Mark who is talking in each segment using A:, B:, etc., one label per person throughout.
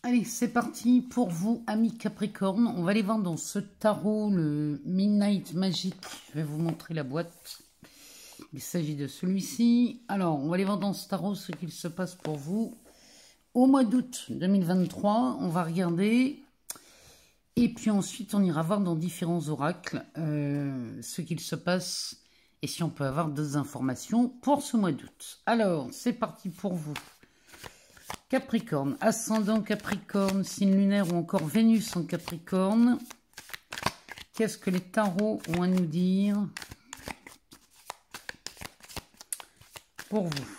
A: Allez, c'est parti pour vous, amis Capricorne. On va aller voir dans ce tarot, le Midnight Magic. Je vais vous montrer la boîte. Il s'agit de celui-ci. Alors, on va aller voir dans ce tarot ce qu'il se passe pour vous. Au mois d'août 2023, on va regarder. Et puis ensuite, on ira voir dans différents oracles ce qu'il se passe et si on peut avoir des informations pour ce mois d'août. Alors, c'est parti pour vous. Capricorne, ascendant Capricorne, signe lunaire ou encore Vénus en Capricorne. Qu'est-ce que les tarots ont à nous dire pour vous?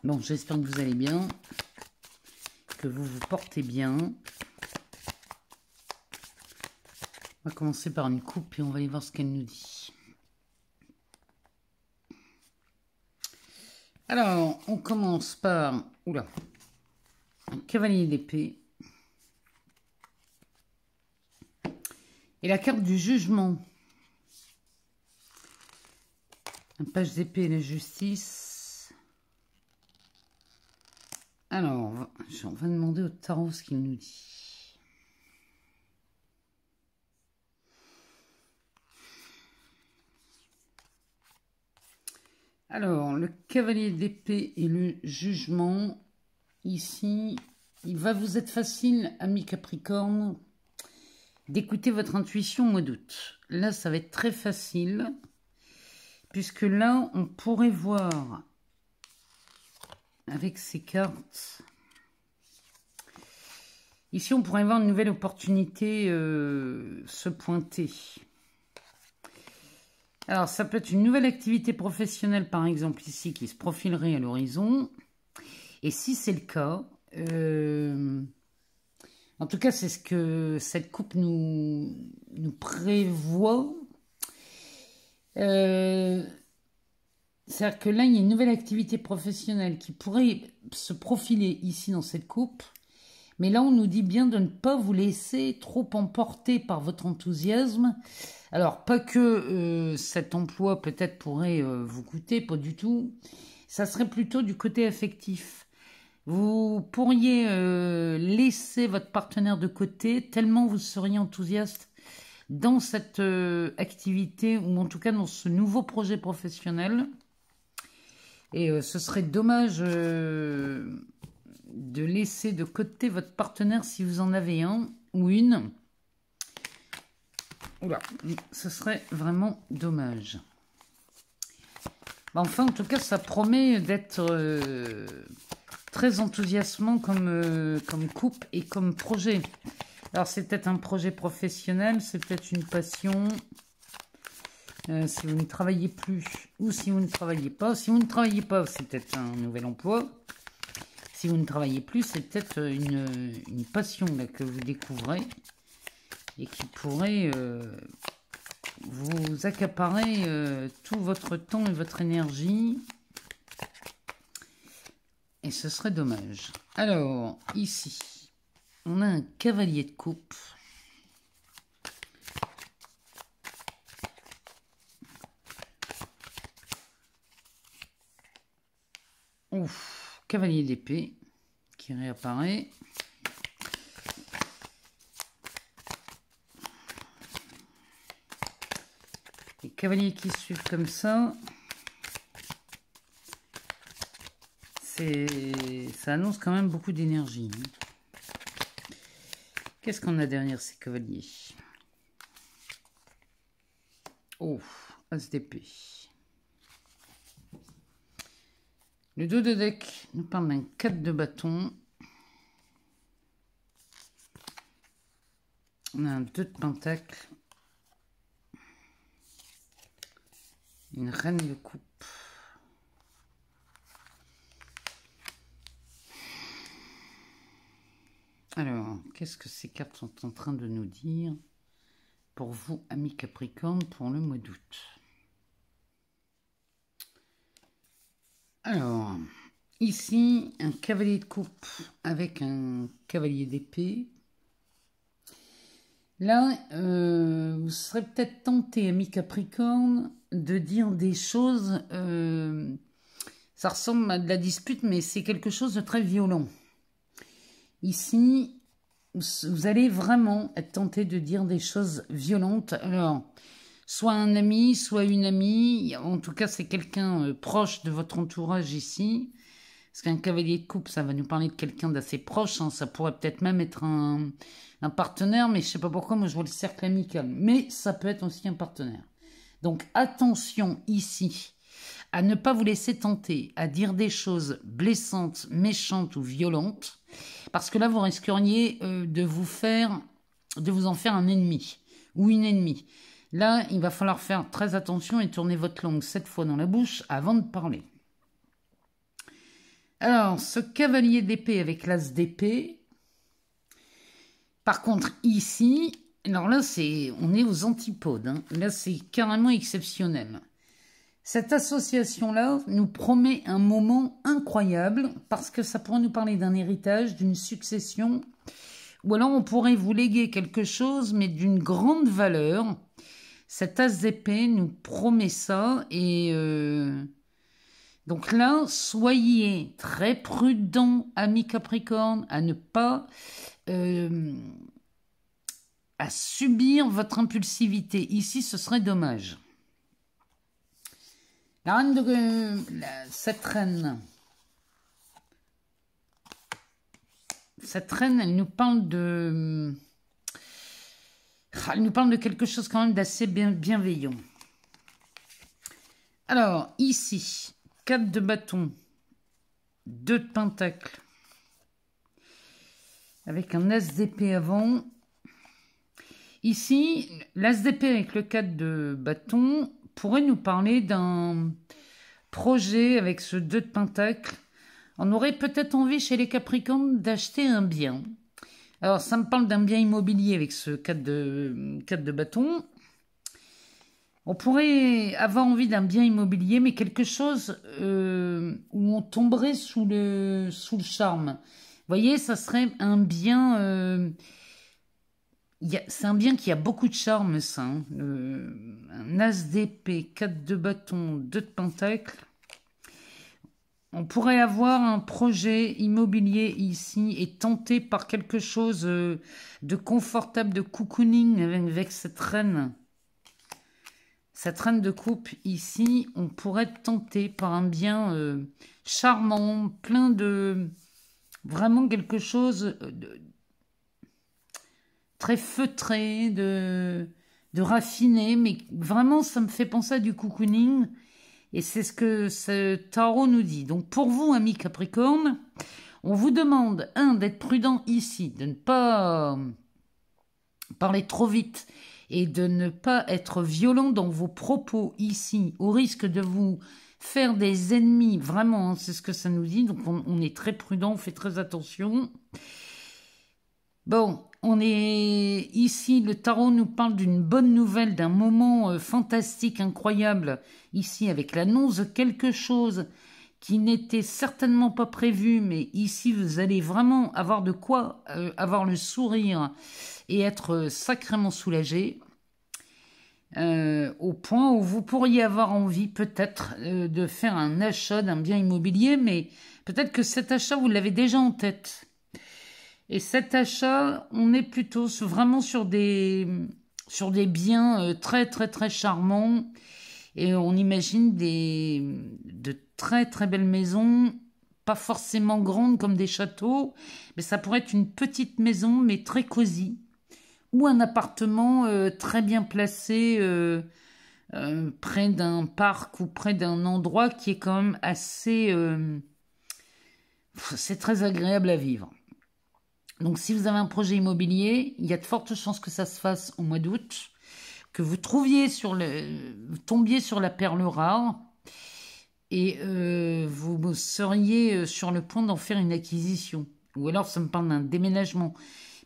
A: Bon, j'espère que vous allez bien, que vous vous portez bien. On va commencer par une coupe et on va aller voir ce qu'elle nous dit. Alors, on commence par un cavalier d'épée. Et la carte du jugement. Un page d'épée et la justice. Alors, on va demander au tarot ce qu'il nous dit. Alors, le cavalier d'épée et le jugement, ici, il va vous être facile, amis Capricorne, d'écouter votre intuition au mois d'août. Là, ça va être très facile, puisque là, on pourrait voir, avec ces cartes, ici, on pourrait voir une nouvelle opportunité se pointer. Alors, ça peut être une nouvelle activité professionnelle, par exemple, ici, qui se profilerait à l'horizon. Et si c'est le cas, en tout cas, c'est ce que cette coupe nous prévoit. C'est-à-dire que là, il y a une nouvelle activité professionnelle qui pourrait se profiler ici dans cette coupe. Mais là, on nous dit bien de ne pas vous laisser trop emporter par votre enthousiasme. Alors, pas que cet emploi peut-être pourrait vous coûter, pas du tout. Ça serait plutôt du côté affectif. Vous pourriez laisser votre partenaire de côté tellement vous seriez enthousiaste dans cette activité ou en tout cas dans ce nouveau projet professionnel. Et ce serait dommage de laisser de côté votre partenaire si vous en avez un ou une. Oula, ce serait vraiment dommage. Enfin, en tout cas, ça promet d'être très enthousiasmant comme couple et comme projet. Alors, c'est peut-être un projet professionnel, c'est peut-être une passion. Si vous ne travaillez plus ou si vous ne travaillez pas. Si vous ne travaillez pas, c'est peut-être un nouvel emploi. Si vous ne travaillez plus, c'est peut-être une passion là, que vous découvrez et qui pourrait vous accaparer tout votre temps et votre énergie. Et ce serait dommage. Alors, ici, on a un cavalier de coupe. Ouf, cavalier d'épée qui réapparaît. Les cavaliers qui suivent comme ça, ça annonce quand même beaucoup d'énergie. Qu'est-ce qu'on a derrière ces cavaliers? Oh, as d'épée. Le dos de deck nous parle d'un 4 de bâton. On a un 2 de pentacle. Une reine de coupe. Alors, qu'est-ce que ces cartes sont en train de nous dire pour vous, amis Capricorne, pour le mois d'août? Alors, ici, un cavalier de coupe avec un cavalier d'épée. Là, vous serez peut-être tenté, amis Capricorne, de dire des choses Ça ressemble à de la dispute, mais c'est quelque chose de très violent. Ici, vous allez vraiment être tenté de dire des choses violentes. Alors, soit un ami, soit une amie. En tout cas, c'est quelqu'un proche de votre entourage ici. Parce qu'un cavalier de coupe, ça va nous parler de quelqu'un d'assez proche. Hein. Ça pourrait peut-être même être un partenaire, mais je ne sais pas pourquoi, moi je vois le cercle amical. Mais ça peut être aussi un partenaire. Donc attention ici à ne pas vous laisser tenter à dire des choses blessantes, méchantes ou violentes. Parce que là, vous risqueriez de vous en faire un ennemi ou une ennemie. Là, il va falloir faire très attention et tourner votre langue 7 fois dans la bouche avant de parler. Alors, ce cavalier d'épée avec l'as d'épée, par contre, ici, alors là, on est aux antipodes. Hein. Là, c'est carrément exceptionnel. Cette association-là nous promet un moment incroyable parce que ça pourrait nous parler d'un héritage, d'une succession, ou alors on pourrait vous léguer quelque chose, mais d'une grande valeur. Cet as d'épée nous promet ça et... Donc là, soyez très prudents, amis Capricorne, à ne pas à subir votre impulsivité. Ici, ce serait dommage. La reine de cette reine, elle nous parle de quelque chose quand même d'assez bienveillant. Alors ici, 4 de bâton, 2 de pentacle, avec un as d'épée avant. Ici, l'as d'épée avec le 4 de bâton pourrait nous parler d'un projet avec ce 2 de pentacle. On aurait peut-être envie chez les Capricornes d'acheter un bien. Alors, ça me parle d'un bien immobilier avec ce 4 de bâton. On pourrait avoir envie d'un bien immobilier, mais quelque chose où on tomberait sous le charme. Vous voyez, ça serait un bien... c'est un bien qui a beaucoup de charme, ça. Hein. Un as d'épée, 4 de bâton, 2 de pentacle. On pourrait avoir un projet immobilier ici et tenter par quelque chose de confortable, de cocooning avec cette reine. Cette reine de coupe ici, on pourrait tenter par un bien charmant, plein de... Vraiment quelque chose de très feutré, de raffiné, mais vraiment ça me fait penser à du cocooning. Et c'est ce que ce tarot nous dit. Donc pour vous, amis Capricorne, on vous demande, d'être prudent ici, de ne pas parler trop vite et de ne pas être violent dans vos propos ici, au risque de vous faire des ennemis. Vraiment, hein, c'est ce que ça nous dit. Donc on est très prudent, on fait très attention. Bon, on est ici, le tarot nous parle d'une bonne nouvelle, d'un moment fantastique, incroyable, ici avec l'annonce de quelque chose qui n'était certainement pas prévu, mais ici vous allez vraiment avoir de quoi avoir le sourire et être sacrément soulagé, au point où vous pourriez avoir envie peut-être de faire un achat d'un bien immobilier, mais peut-être que cet achat vous l'avez déjà en tête. Et cet achat, on est plutôt vraiment sur des biens très très très charmants. Et on imagine de très très belles maisons, pas forcément grandes comme des châteaux, mais ça pourrait être une petite maison mais très cosy. Ou un appartement très bien placé près d'un parc ou près d'un endroit qui est quand même assez... c'est très agréable à vivre. Donc, si vous avez un projet immobilier, il y a de fortes chances que ça se fasse au mois d'août, que vous tombiez sur la perle rare et vous seriez sur le point d'en faire une acquisition. Ou alors, ça me parle d'un déménagement.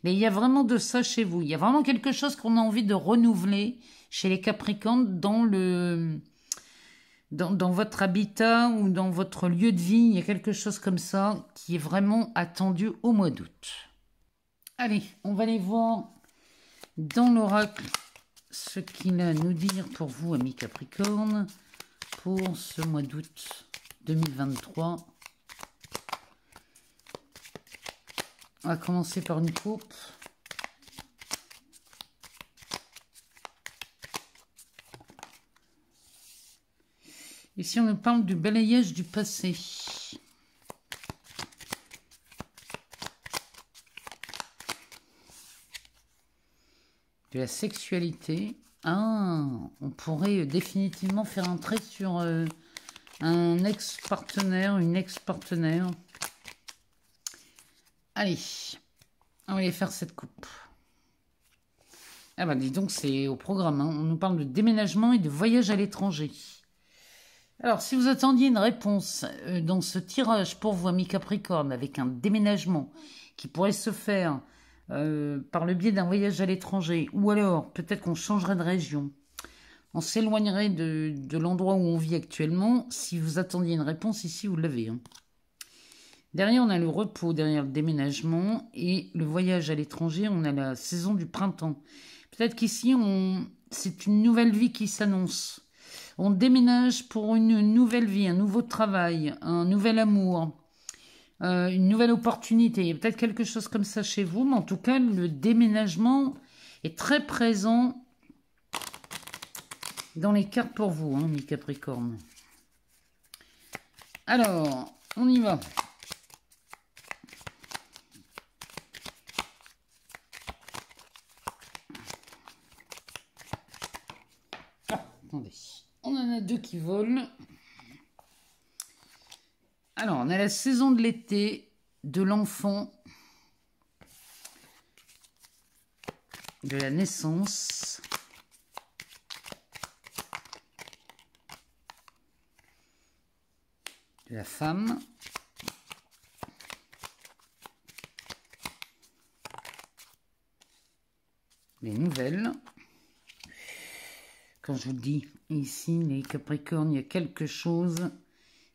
A: Mais il y a vraiment de ça chez vous. Il y a vraiment quelque chose qu'on a envie de renouveler chez les Capricornes dans votre habitat ou dans votre lieu de vie. Il y a quelque chose comme ça qui est vraiment attendu au mois d'août. Allez, on va aller voir dans l'oracle ce qu'il a à nous dire pour vous, amis Capricorne, pour ce mois d'août 2023. On va commencer par une coupe. Ici, on nous parle du balayage du passé. De la sexualité. Ah, on pourrait définitivement faire un trait sur un ex-partenaire, une ex-partenaire. Allez, on va aller faire cette coupe. Ah bah dis donc, c'est au programme. Hein. On nous parle de déménagement et de voyage à l'étranger. Alors, si vous attendiez une réponse dans ce tirage pour vous, amis Capricorne, avec un déménagement qui pourrait se faire par le biais d'un voyage à l'étranger, ou alors peut-être qu'on changerait de région, on s'éloignerait de l'endroit où on vit actuellement, si vous attendiez une réponse, ici vous l'avez. Hein. Derrière, on a le repos, derrière le déménagement, et le voyage à l'étranger, on a la saison du printemps. Peut-être qu'ici, c'est une nouvelle vie qui s'annonce. On déménage pour une nouvelle vie, un nouveau travail, un nouvel amour, une nouvelle opportunité. Il y a peut-être quelque chose comme ça chez vous, mais en tout cas, le déménagement est très présent dans les cartes pour vous, hein, mes Capricornes. Alors, on y va. Ah, attendez. On en a deux qui volent. Alors, on a la saison de l'été, de l'enfant, de la naissance, de la femme, les nouvelles. Quand je vous dis ici, les Capricornes, il y a quelque chose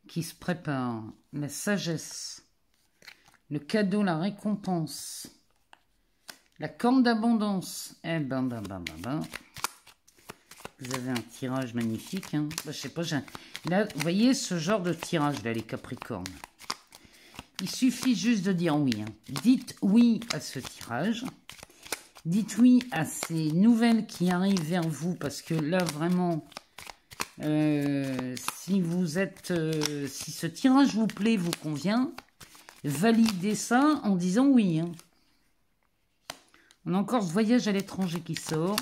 A: qui se prépare. La sagesse, le cadeau, la récompense, la corne d'abondance. Eh ben. Vous avez un tirage magnifique. Hein. Je sais pas, là, vous voyez ce genre de tirage, là, les Capricornes. Il suffit juste de dire oui. Hein. Dites oui à ce tirage. Dites oui à ces nouvelles qui arrivent vers vous, parce que là, vraiment, si ce tirage vous plaît, vous convient, validez ça en disant oui. Hein. On a encore ce voyage à l'étranger qui sort.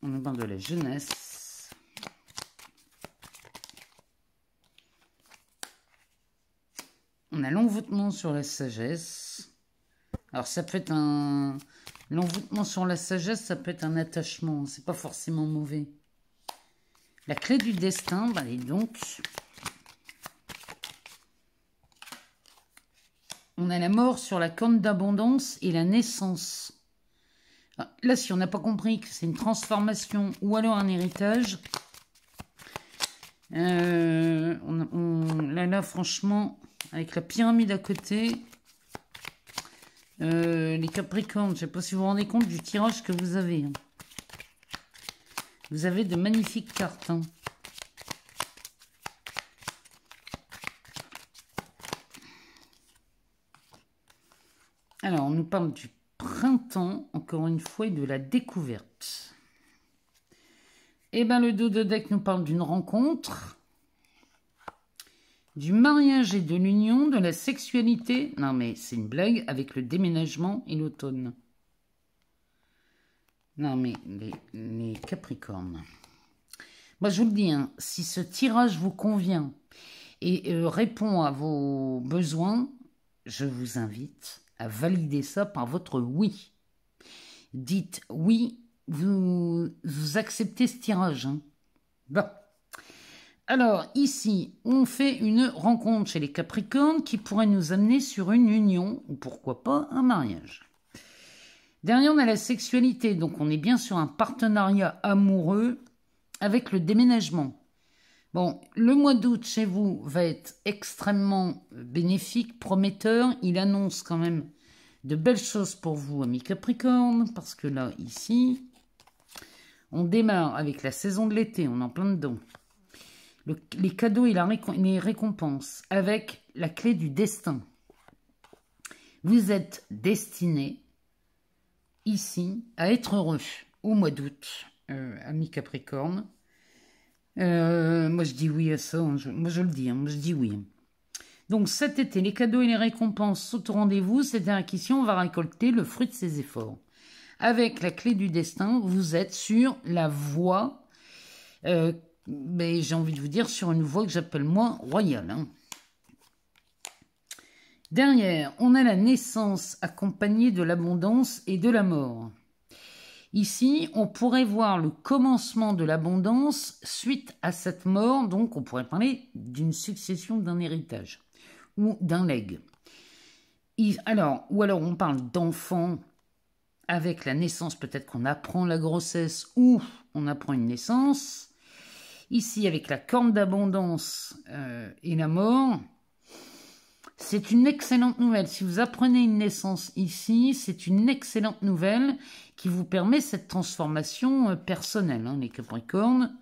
A: On nous parle de la jeunesse. On a l'envoûtement sur la sagesse. Alors ça peut être un... L'envoûtement sur la sagesse, ça peut être un attachement. C'est pas forcément mauvais. La clé du destin, bah et donc... On a la mort sur la corne d'abondance et la naissance. Là, si on n'a pas compris que c'est une transformation ou alors un héritage, là, franchement, avec la pyramide à côté, les Capricornes, je ne sais pas si vous vous rendez compte du tirage que vous avez. Hein. Vous avez de magnifiques cartes. Hein. Alors, on nous parle du printemps, encore une fois, et de la découverte. Et bien, le dos de deck nous parle d'une rencontre, du mariage et de l'union, de la sexualité. Non, mais c'est une blague avec le déménagement et l'automne. Non, mais les Capricornes. Moi, je vous le dis, hein, si ce tirage vous convient et répond à vos besoins, je vous invite à valider ça par votre oui. Dites oui, vous acceptez ce tirage. Hein. Bon. Alors, ici, on fait une rencontre chez les Capricornes qui pourrait nous amener sur une union, ou pourquoi pas un mariage. Derrière, on a la sexualité, donc on est bien sur un partenariat amoureux avec le déménagement. Bon, le mois d'août chez vous va être extrêmement bénéfique, prometteur. Il annonce quand même de belles choses pour vous, amis Capricorne, parce que là, ici, on démarre avec la saison de l'été, on est en plein dedans. Les cadeaux et les récompenses, avec la clé du destin. Vous êtes destiné, ici, à être heureux au mois d'août, amis Capricorne. Moi, je dis oui à ça, hein, moi je le dis, hein, moi je dis oui. Donc cet été, les cadeaux et les récompenses sont au rendez-vous. C'est-à-dire qu'ici, on va récolter le fruit de ses efforts. Avec la clé du destin, vous êtes sur la voie, mais j'ai envie de vous dire, sur une voie que j'appelle moi royale. Hein. Derrière, on a la naissance accompagnée de l'abondance et de la mort. Ici, on pourrait voir le commencement de l'abondance suite à cette mort. Donc, on pourrait parler d'une succession d'un héritage ou d'un legs. Ou alors on parle d'enfants avec la naissance. Peut-être qu'on apprend la grossesse ou on apprend une naissance. Ici, avec la corne d'abondance et la mort, c'est une excellente nouvelle. Si vous apprenez une naissance ici, c'est une excellente nouvelle qui vous permet cette transformation personnelle. Hein, les Capricornes,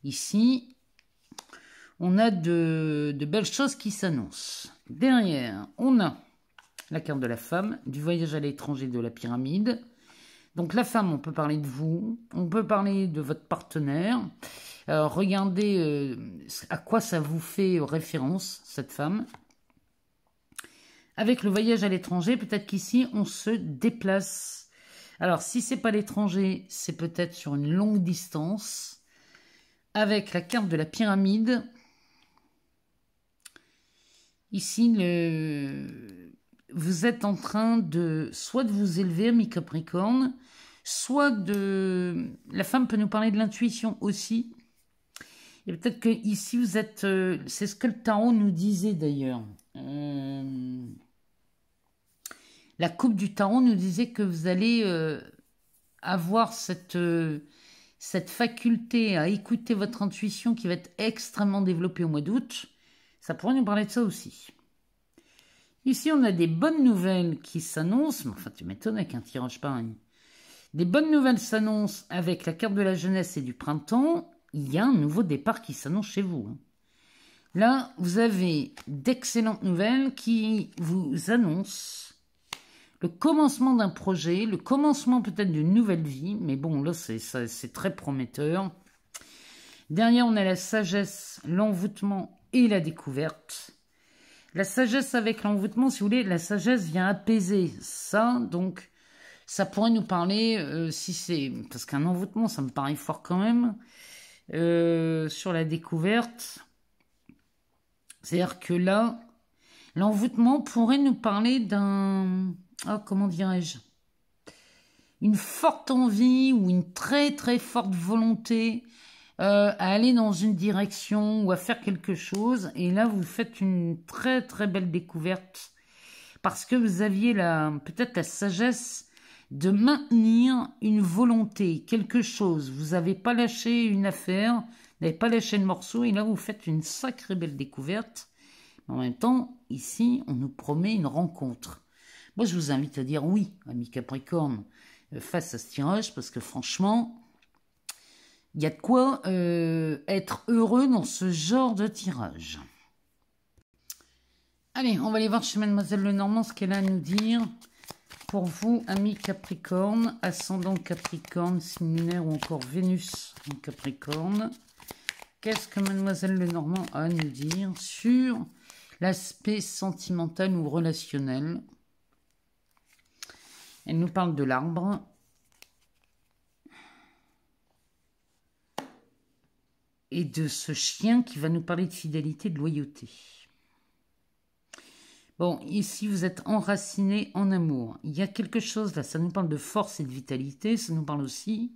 A: ici, on a de belles choses qui s'annoncent. Derrière, on a la carte de la femme, du voyage à l'étranger, de la pyramide. Donc la femme, on peut parler de vous, on peut parler de votre partenaire. Regardez à quoi ça vous fait référence, cette femme. Avec le voyage à l'étranger, peut-être qu'ici, on se déplace. Alors, si c'est pas l'étranger, c'est peut-être sur une longue distance. Avec la carte de la pyramide. Ici, vous êtes en train de soit de vous élever, amis Capricorne, soit de... La femme peut nous parler de l'intuition aussi. Et peut-être que ici vous êtes... c'est ce que le tarot nous disait d'ailleurs. La coupe du tarot nous disait que vous allez avoir cette faculté à écouter votre intuition qui va être extrêmement développée au mois d'août. Ça pourrait nous parler de ça aussi. Ici, on a des bonnes nouvelles qui s'annoncent. Enfin, tu m'étonnes avec un tirage pareil. Des bonnes nouvelles s'annoncent avec la carte de la jeunesse et du printemps. Il y a un nouveau départ qui s'annonce chez vous. Là, vous avez d'excellentes nouvelles qui vous annoncent le commencement d'un projet, le commencement peut-être d'une nouvelle vie. Mais bon, là, c'est très prometteur. Derrière, on a la sagesse, l'envoûtement et la découverte. La sagesse avec l'envoûtement, si vous voulez, la sagesse vient apaiser ça. Donc, ça pourrait nous parler, si c'est... Parce qu'un envoûtement, ça me paraît fort quand même. Sur la découverte. C'est-à-dire que là, l'envoûtement pourrait nous parler d'un... Oh, comment dirais-je? Une forte envie ou une très très forte volonté à aller dans une direction ou à faire quelque chose. Et là, vous faites une très très belle découverte parce que vous aviez peut-être la sagesse de maintenir une volonté, quelque chose. Vous n'avez pas lâché une affaire, vous n'avez pas lâché le morceau. Et là, vous faites une sacrée belle découverte. En même temps, ici, on nous promet une rencontre. Moi, je vous invite à dire oui, amis Capricorne, face à ce tirage, parce que franchement... Il y a de quoi être heureux dans ce genre de tirage. Allez, on va aller voir chez Mademoiselle Lenormand ce qu'elle a à nous dire. Pour vous, amis Capricorne, ascendant Capricorne, signe lunaire ou encore Vénus en Capricorne. Qu'est-ce que Mademoiselle Lenormand a à nous dire sur l'aspect sentimental ou relationnel? Elle nous parle de l'arbre. Et de ce chien qui va nous parler de fidélité, de loyauté. Bon, ici, vous êtes enraciné en amour. Il y a quelque chose là, ça nous parle de force et de vitalité, ça nous parle aussi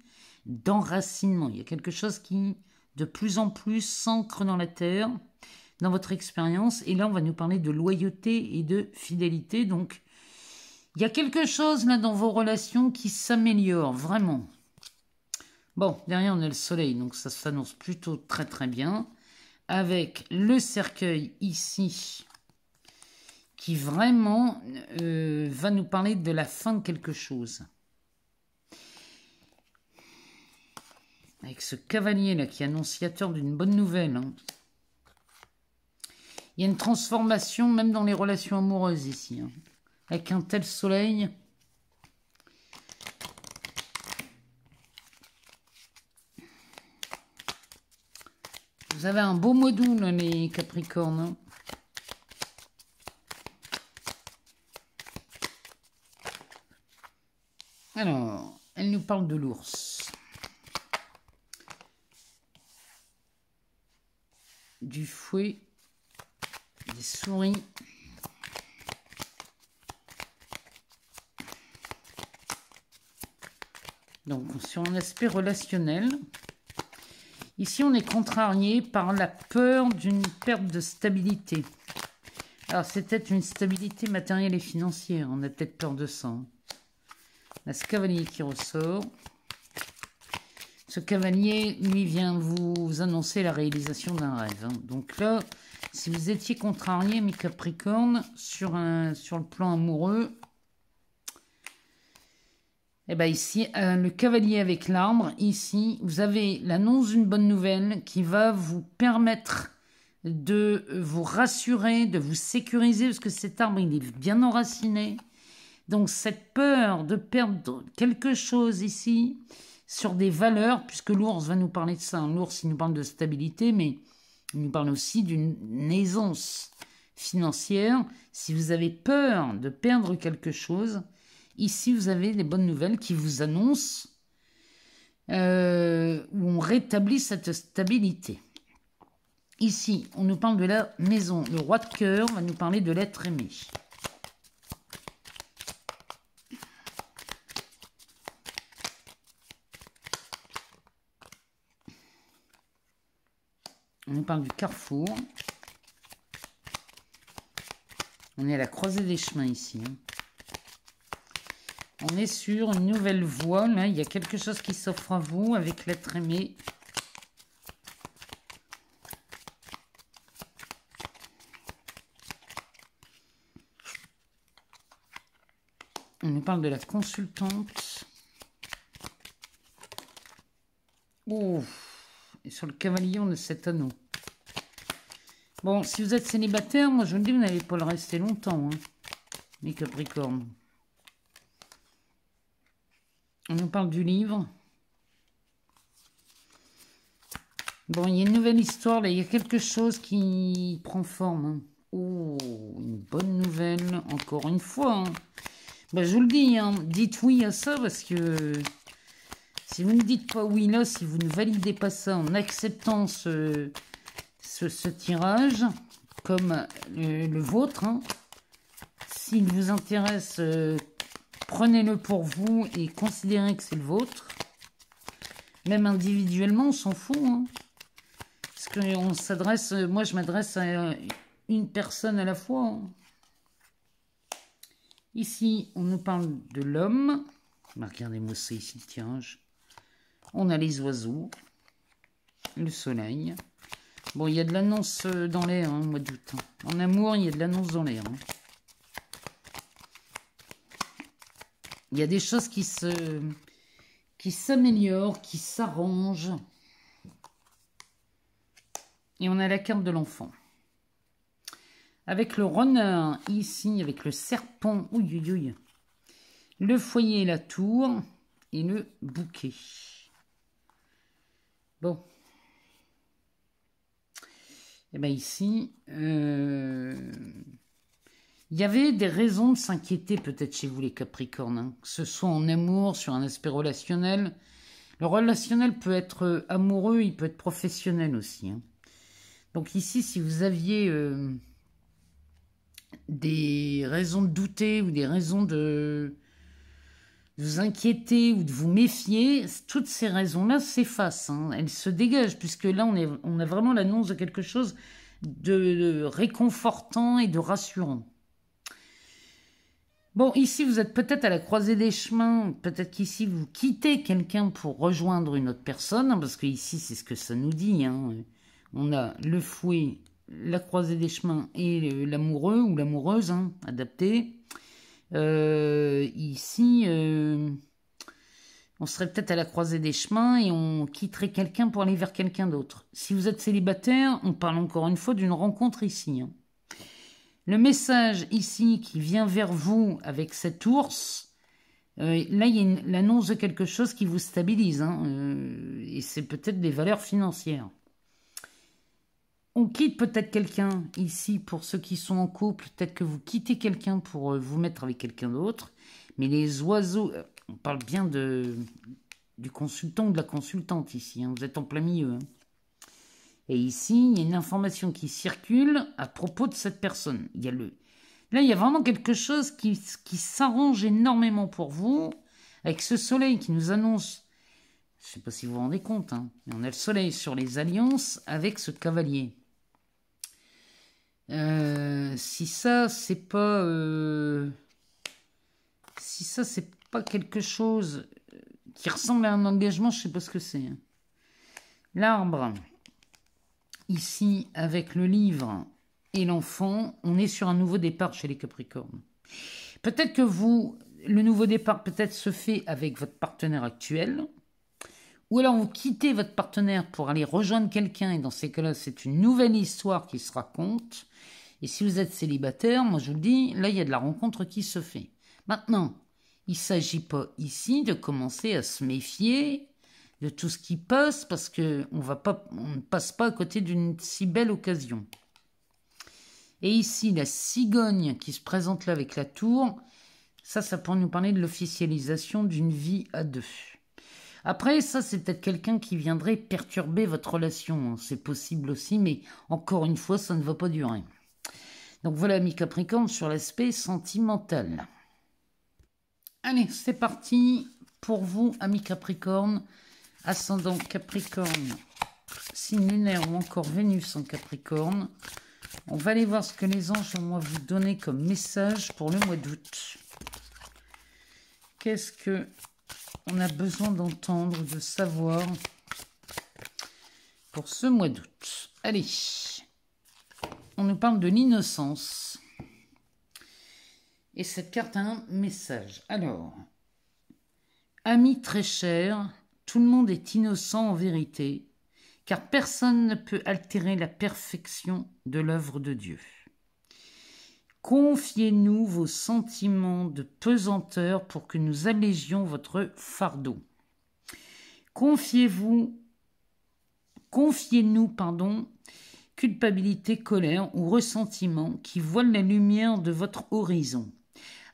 A: d'enracinement. Il y a quelque chose qui, de plus en plus, s'ancre dans la terre, dans votre expérience. Et là, on va nous parler de loyauté et de fidélité. Donc, il y a quelque chose là dans vos relations qui s'améliore, vraiment. Bon, derrière, on a le soleil, donc ça s'annonce plutôt très très bien. Avec le cercueil ici, qui vraiment va nous parler de la fin de quelque chose. Avec ce cavalier-là qui est annonciateur d'une bonne nouvelle. Hein. Il y a une transformation même dans les relations amoureuses ici. Hein. Avec un tel soleil. Vous avez un beau mois d'août, les Capricornes. Hein. Alors, elle nous parle de l'ours. Du fouet. Des souris. Donc, sur un aspect relationnel, ici, on est contrarié par la peur d'une perte de stabilité. Alors, c'est peut-être une stabilité matérielle et financière. On a peut-être peur de ça. Là, ce cavalier qui ressort. Ce cavalier, lui, vient vous annoncer la réalisation d'un rêve. Hein. Donc là, si vous étiez contrarié, mes Capricornes, sur le plan amoureux, eh bien ici, le cavalier avec l'arbre, ici, vous avez l'annonce d'une bonne nouvelle qui va vous permettre de vous rassurer, de vous sécuriser, parce que cet arbre, il est bien enraciné. Donc cette peur de perdre quelque chose ici, sur des valeurs, puisque l'ours va nous parler de ça. L'ours, il nous parle de stabilité, mais il nous parle aussi d'une aisance financière. Si vous avez peur de perdre quelque chose, ici, vous avez des bonnes nouvelles qui vous annoncent où on rétablit cette stabilité. Ici, on nous parle de la maison. Le roi de cœur va nous parler de l'être aimé. On nous parle du carrefour. On est à la croisée des chemins ici. On est sur une nouvelle voie. Là, il y a quelque chose qui s'offre à vous avec l'être aimé. On nous parle de la consultante. Oh, et sur le cavalier, on a cet anneau. Bon, si vous êtes célibataire, moi je vous le dis, vous n'allez pas le rester longtemps, hein, les Capricornes. On nous parle du livre. Bon, il y a une nouvelle histoire, là, il y a quelque chose qui prend forme. Hein. Oh, une bonne nouvelle, encore une fois. Hein. Ben, je vous le dis, hein, dites oui à ça, parce que si vous ne dites pas oui là, si vous ne validez pas ça en acceptant ce tirage, comme le vôtre, hein, s'il vous intéresse, prenez-le pour vous et considérez que c'est le vôtre. Même individuellement, on s'en fout. Hein, parce qu'on s'adresse, moi je m'adresse à une personne à la fois. Hein. Ici, on nous parle de l'homme. Regardez-moi ça ici, le tirage. On a les oiseaux, le soleil. Bon, il y a de l'annonce dans l'air, hein, mois d'août. En amour, il y a de l'annonce dans l'air. Hein. Il y a des choses qui s'améliorent, qui s'arrangent. Et on a la carte de l'enfant. Avec le runner, ici, avec le serpent, ouïe, ouïe, ouïe. Le foyer et la tour, et le bouquet. Bon. Et bien ici, il y avait des raisons de s'inquiéter peut-être chez vous les Capricornes, hein, que ce soit en amour, sur un aspect relationnel. Le relationnel peut être amoureux, il peut être professionnel aussi. Hein. Donc ici, si vous aviez des raisons de douter ou des raisons de vous inquiéter ou de vous méfier, toutes ces raisons-là s'effacent. Hein. Elles se dégagent, puisque là, on a vraiment l'annonce de quelque chose de réconfortant et de rassurant. Bon, ici, vous êtes peut-être à la croisée des chemins. Peut-être qu'ici, vous quittez quelqu'un pour rejoindre une autre personne, hein, parce que ici, c'est ce que ça nous dit. Hein. On a le fouet, la croisée des chemins et l'amoureux ou l'amoureuse, hein, adapté. Ici, on serait peut-être à la croisée des chemins et on quitterait quelqu'un pour aller vers quelqu'un d'autre. Si vous êtes célibataire, on parle encore une fois d'une rencontre ici. Hein. Le message ici qui vient vers vous avec cet ours, là il y a l'annonce de quelque chose qui vous stabilise. Hein, et c'est peut-être des valeurs financières. On quitte peut-être quelqu'un ici pour ceux qui sont en couple. Peut-être que vous quittez quelqu'un pour vous mettre avec quelqu'un d'autre. Mais les oiseaux, on parle bien du consultant ou de la consultante ici. Hein, vous êtes en plein milieu. Hein. Et ici, il y a une information qui circule à propos de cette personne. Là, il y a vraiment quelque chose qui s'arrange énormément pour vous. Avec ce soleil qui nous annonce, je ne sais pas si vous vous rendez compte, hein, mais on a le soleil sur les alliances avec ce cavalier. Si ça, c'est pas quelque chose qui ressemble à un engagement, je ne sais pas ce que c'est. Hein. L'arbre, ici, avec le livre et l'enfant, on est sur un nouveau départ chez les Capricornes. Peut-être que le nouveau départ peut-être se fait avec votre partenaire actuel, ou alors vous quittez votre partenaire pour aller rejoindre quelqu'un, et dans ces cas-là, c'est une nouvelle histoire qui se raconte. Et si vous êtes célibataire, moi je vous le dis, là il y a de la rencontre qui se fait. Maintenant, il ne s'agit pas ici de commencer à se méfier de tout ce qui passe, parce qu'on ne passe pas à côté d'une si belle occasion. Et ici, la cigogne qui se présente là avec la tour, ça pourrait nous parler de l'officialisation d'une vie à deux. Après, ça, c'est peut-être quelqu'un qui viendrait perturber votre relation. C'est possible aussi, mais encore une fois, ça ne va pas durer. Donc voilà, amis Capricorne, sur l'aspect sentimental. Allez, c'est parti pour vous, amis Capricorne, ascendant Capricorne, signe lunaire ou encore Vénus en Capricorne. On va aller voir ce que les anges vont vous donner comme message pour le mois d'août. Qu'est-ce que on a besoin d'entendre, de savoir pour ce mois d'août? Allez, on nous parle de l'innocence. Et cette carte a un message. Alors, amis très chers, tout le monde est innocent en vérité, car personne ne peut altérer la perfection de l'œuvre de Dieu. Confiez-nous vos sentiments de pesanteur pour que nous allégions votre fardeau. Confiez-nous, culpabilité, colère ou ressentiment qui voilent la lumière de votre horizon.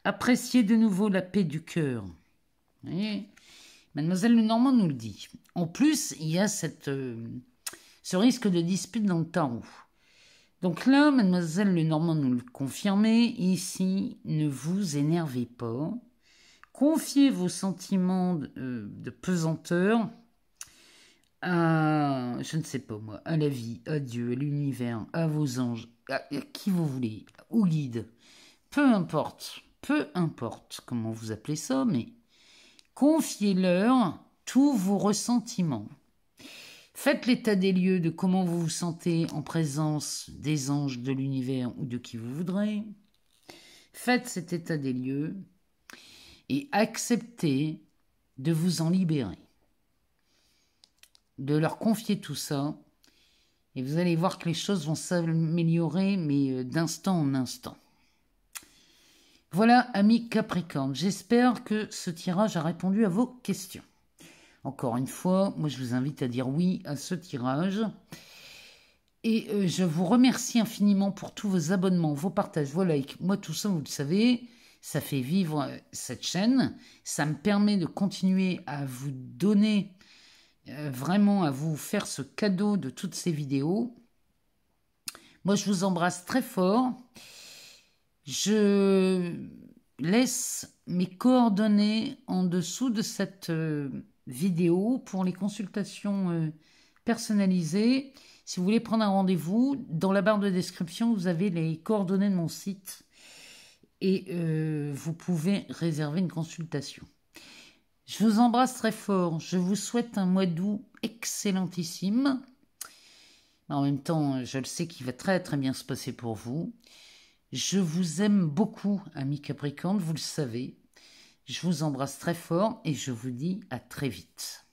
A: Appréciez de nouveau la paix du cœur. Vous voyez, Mademoiselle Lenormand nous le dit. En plus, il y a ce risque de dispute dans le tarot. Donc là, Mademoiselle Lenormand nous le confirmait. Ici, ne vous énervez pas. Confiez vos sentiments de pesanteur à, je ne sais pas moi, à la vie, à Dieu, à l'univers, à vos anges, à qui vous voulez, au guide. Peu importe comment vous appelez ça, mais confiez-leur tous vos ressentiments. Faites l'état des lieux de comment vous vous sentez en présence des anges de l'univers ou de qui vous voudrez. Faites cet état des lieux et acceptez de vous en libérer. De leur confier tout ça et vous allez voir que les choses vont s'améliorer, mais d'instant en instant. Voilà, amis Capricorne, j'espère que ce tirage a répondu à vos questions. Encore une fois, moi je vous invite à dire oui à ce tirage. Et je vous remercie infiniment pour tous vos abonnements, vos partages, vos likes. Moi tout ça, vous le savez, ça fait vivre cette chaîne. Ça me permet de continuer à vous donner, vraiment à vous faire ce cadeau de toutes ces vidéos. Moi je vous embrasse très fort. Je laisse mes coordonnées en dessous de cette vidéo pour les consultations personnalisées. Si vous voulez prendre un rendez-vous, dans la barre de description, vous avez les coordonnées de mon site et vous pouvez réserver une consultation. Je vous embrasse très fort. Je vous souhaite un mois d'août excellentissime. En même temps, je le sais qu'il va très très bien se passer pour vous. Je vous aime beaucoup, amis Capricorne, vous le savez. Je vous embrasse très fort et je vous dis à très vite.